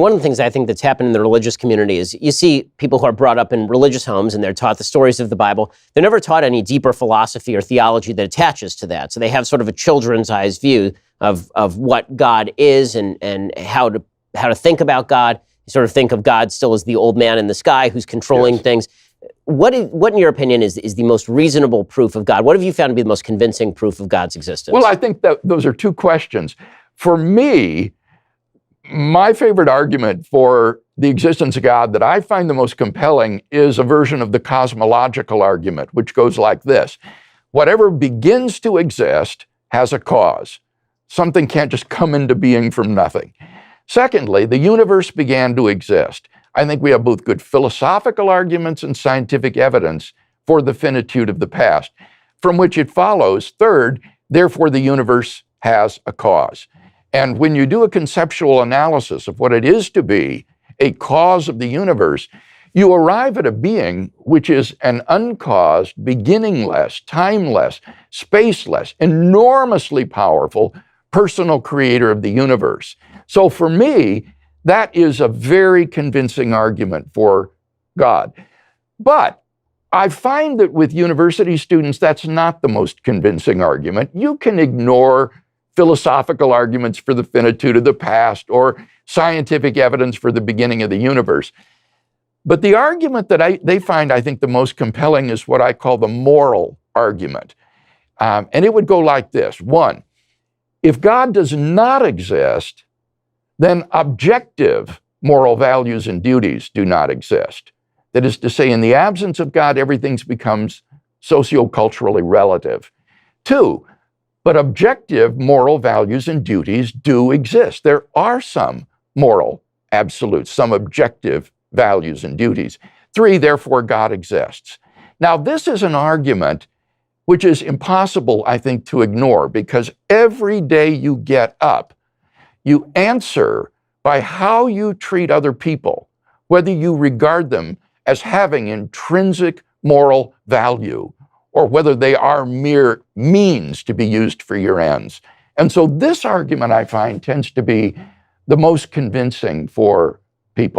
One of the things I think that's happened in the religious community is you see people who are brought up in religious homes and they're taught the stories of the Bible. They're never taught any deeper philosophy or theology that attaches to that. So they have sort of a children's eyes view of what God is and how to think about God. You sort of think of God still as the old man in the sky who's controlling things. What in your opinion is the most reasonable proof of God? What have you found to be the most convincing proof of God's existence? Well, I think that those are two questions. For me, my favorite argument for the existence of God that I find the most compelling is a version of the cosmological argument, which goes like this. Whatever begins to exist has a cause. Something can't just come into being from nothing. Secondly, the universe began to exist. I think we have both good philosophical arguments and scientific evidence for the finitude of the past, from which it follows, third, therefore the universe has a cause. And when you do a conceptual analysis of what it is to be a cause of the universe, you arrive at a being which is an uncaused, beginningless, timeless, spaceless, enormously powerful, personal creator of the universe. So for me, that is a very convincing argument for God. But I find that with university students, that's not the most convincing argument. You can ignore philosophical arguments for the finitude of the past or scientific evidence for the beginning of the universe. But the argument that they find, I think, the most compelling is what I call the moral argument. And it would go like this. One, if God does not exist, then objective moral values and duties do not exist. That is to say, in the absence of God, everything becomes socioculturally relative. Two, but objective moral values and duties do exist. There are some moral absolutes, some objective values and duties. Three, therefore, God exists. Now, this is an argument which is impossible, I think, to ignore, because every day you get up, you answer by how you treat other people, whether you regard them as having intrinsic moral value or whether they are mere means to be used for your ends. And so this argument, I find, tends to be the most convincing for people.